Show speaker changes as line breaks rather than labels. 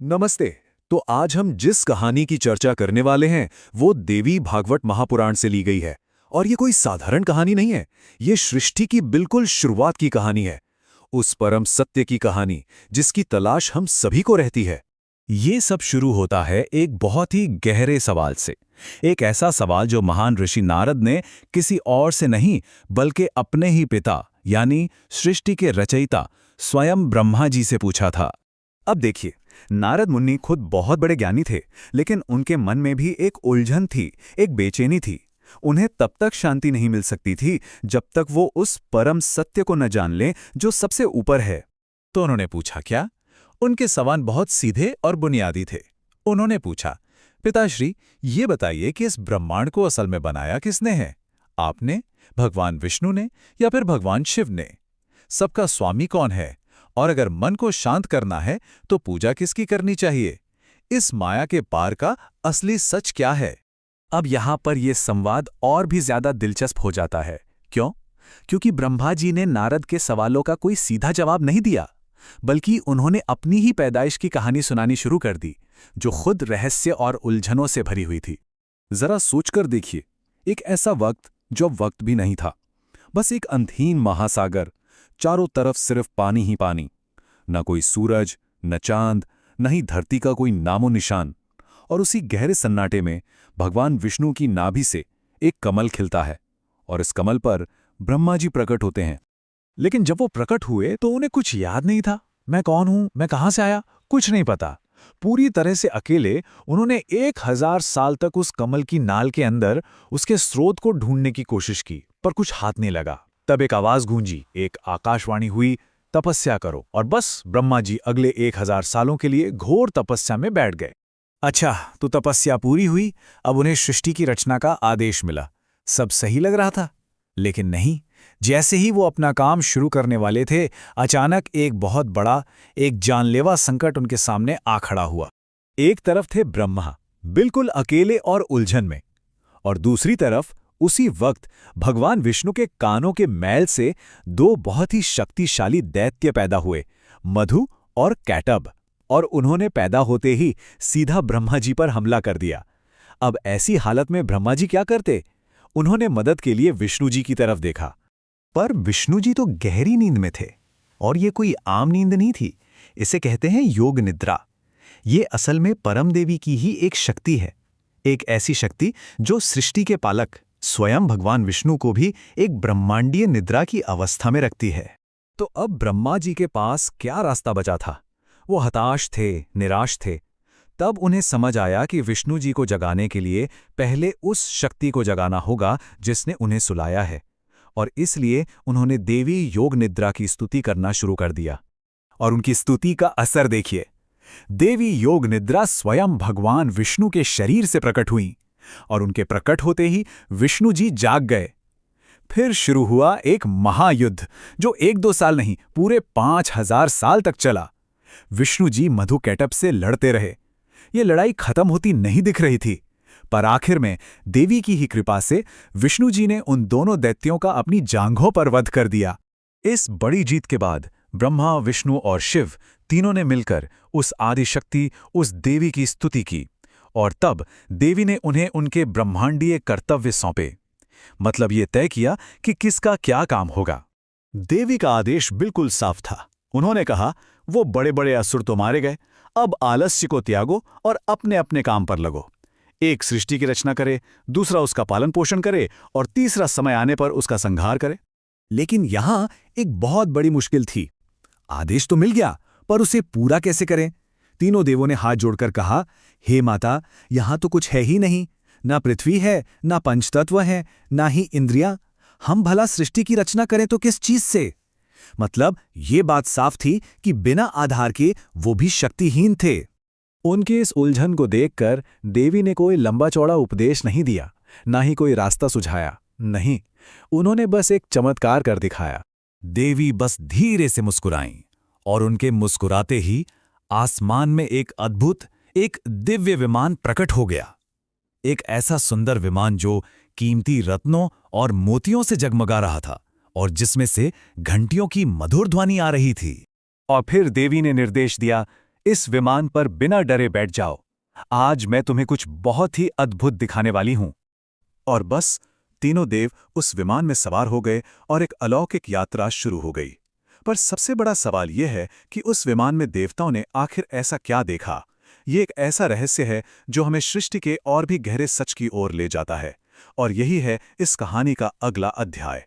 नमस्ते। तो आज हम जिस कहानी की चर्चा करने वाले हैं वो देवी भागवत महापुराण से ली गई है। और ये कोई साधारण कहानी नहीं है। ये सृष्टि की बिल्कुल शुरुआत की कहानी है। उस परम सत्य की कहानी जिसकी तलाश हम सभी को रहती है।
ये सब शुरू होता है एक बहुत ही गहरे सवाल से। एक ऐसा सवाल जो महान ऋषि नारद ने किसी और से नहीं बल्कि अपने ही पिता यानी सृष्टि के रचयिता स्वयं ब्रह्मा जी से पूछा था।
अब देखिए, नारद मुनि खुद बहुत बड़े ज्ञानी थे, लेकिन उनके मन में भी एक उलझन थी, एक बेचैनी थी। उन्हें तब तक शांति नहीं मिल सकती थी जब तक वो उस परम सत्य को न जान लें जो सबसे ऊपर है।
तो उन्होंने पूछा क्या? उनके सवाल बहुत सीधे और बुनियादी थे। उन्होंने पूछा, पिताश्री, ये बताइए कि इस ब्रह्मांड को असल में बनाया किसने है? आपने, भगवान विष्णु ने या फिर भगवान शिव ने? सबका स्वामी कौन है? और अगर मन को शांत करना है तो पूजा किसकी करनी चाहिए? इस माया के पार का असली सच क्या है?
अब यहाँ पर यह संवाद और भी ज्यादा दिलचस्प हो जाता है। क्यों? क्योंकि ब्रह्मा जी ने नारद के सवालों का कोई सीधा जवाब नहीं दिया, बल्कि उन्होंने अपनी ही पैदाइश की कहानी सुनानी शुरू कर दी, जो खुद रहस्य और उलझनों से भरी हुई थी।
जरा सोचकर देखिए, एक ऐसा वक्त जो वक्त भी नहीं था, बस एक अंधहीन महासागर, चारों तरफ सिर्फ पानी ही पानी, न कोई सूरज, न चांद, न ही धरती का कोई नामो निशान। और उसी गहरे सन्नाटे में भगवान विष्णु की नाभि से एक कमल खिलता है, और इस कमल पर ब्रह्मा जी प्रकट होते हैं।
लेकिन जब वो प्रकट हुए तो उन्हें कुछ याद नहीं था। मैं कौन हूं, मैं कहां से आया, कुछ नहीं पता। पूरी तरह से अकेले उन्होंने 1000 साल तक उस कमल की नाल के अंदर उसके स्रोत को ढूंढने की कोशिश की, पर कुछ हाथ नहीं लगा। तब एक आवाज गूंजी, एक आकाशवाणी हुई, तपस्या करो। और बस ब्रह्मा जी अगले 1000 सालों के लिए घोर तपस्या में बैठ गए।
अच्छा, तो तपस्या पूरी हुई। अब उन्हें सृष्टि की रचना का आदेश मिला। सब सही लग रहा था, लेकिन नहीं। जैसे ही वो अपना काम शुरू करने वाले थे, अचानक एक बहुत बड़ा, एक जानलेवा संकट उनके सामने आ खड़ा हुआ।
एक तरफ थे ब्रह्मा, बिल्कुल अकेले और उलझन में, और दूसरी तरफ उसी वक्त भगवान विष्णु के कानों के मैल से दो बहुत ही शक्तिशाली दैत्य पैदा हुए, मधु और कैटब। और उन्होंने पैदा होते ही सीधा ब्रह्मा जी पर हमला कर दिया। अब ऐसी हालत में ब्रह्मा जी क्या करते? उन्होंने मदद के लिए विष्णु जी की तरफ देखा।
पर विष्णु जी तो गहरी नींद में थे, और ये कोई आम नींद नहीं थी। इसे कहते हैं योग निद्रा। ये असल में परम देवी की ही एक शक्ति है, एक ऐसी शक्ति जो सृष्टि के पालक स्वयं भगवान विष्णु को भी एक ब्रह्मांडीय निद्रा की अवस्था में रखती है।
तो अब ब्रह्मा जी के पास क्या रास्ता बचा था? वो हताश थे, निराश थे। तब उन्हें समझ आया कि विष्णु जी को जगाने के लिए पहले उस शक्ति को जगाना होगा जिसने उन्हें सुलाया है। और इसलिए उन्होंने देवी योग निद्रा की स्तुति करना शुरू कर दिया। और उनकी स्तुति का असर देखिए। देवी योग निद्रा स्वयं भगवान विष्णु के शरीर से प्रकट हुई, और उनके प्रकट होते ही विष्णु जी जाग गए। फिर शुरू हुआ एक महायुद्ध जो 1-2 साल नहीं, पूरे 5000 साल तक चला। विष्णु जी मधु कैटब से लड़ते रहे। ये लड़ाई खत्म होती नहीं दिख रही थी, पर आखिर में देवी की ही कृपा से विष्णु जी ने उन दोनों दैत्यों का अपनी जांघों पर वध कर दिया। इस बड़ी जीत के बाद ब्रह्मा, विष्णु और शिव तीनों ने मिलकर उस आदिशक्ति, उस देवी की स्तुति की। और तब देवी ने उन्हें उनके ब्रह्मांडीय कर्तव्य सौंपे। मतलब ये तय किया कि किसका क्या काम होगा।
देवी का आदेश बिल्कुल साफ था। उन्होंने कहा, वो बड़े बड़े असुर तो मारे गए, अब आलस्य को त्यागो और अपने अपने काम पर लगो। एक सृष्टि की रचना करे, दूसरा उसका पालन पोषण करे, और तीसरा समय आने पर उसका संहार करे।
लेकिन यहां एक बहुत बड़ी मुश्किल थी। आदेश तो मिल गया, पर उसे पूरा कैसे करें? तीनों देवों ने हाथ जोड़कर कहा, हे माता, यहां तो कुछ है ही नहीं। ना पृथ्वी है, ना पंचतत्व है, ना ही इंद्रियां। हम भला सृष्टि की रचना करें तो किस चीज से? मतलब ये बात साफ थी कि बिना आधार के वो भी शक्तिहीन थे।
उनके इस उलझन को देखकर देवी ने कोई लंबा चौड़ा उपदेश नहीं दिया, ना ही कोई रास्ता सुझाया। नहीं, उन्होंने बस एक चमत्कार कर दिखाया।
देवी बस धीरे से मुस्कुराईं, और उनके मुस्कुराते ही आसमान में एक अद्भुत, एक दिव्य विमान प्रकट हो गया। एक ऐसा सुंदर विमान जो कीमती रत्नों और मोतियों से जगमगा रहा था, और जिसमें से घंटियों की मधुर ध्वनि आ रही थी।
और फिर देवी ने निर्देश दिया, इस विमान पर बिना डरे बैठ जाओ। आज मैं तुम्हें कुछ बहुत ही अद्भुत दिखाने वाली हूं।
और बस तीनों देव उस विमान में सवार हो गए और एक अलौकिक यात्रा शुरू हो गई। पर सबसे बड़ा सवाल यह है कि उस विमान में देवताओं ने आखिर ऐसा क्या देखा। ये एक ऐसा रहस्य है जो हमें सृष्टि के और भी गहरे सच की ओर ले जाता है। और यही है इस कहानी का अगला अध्याय।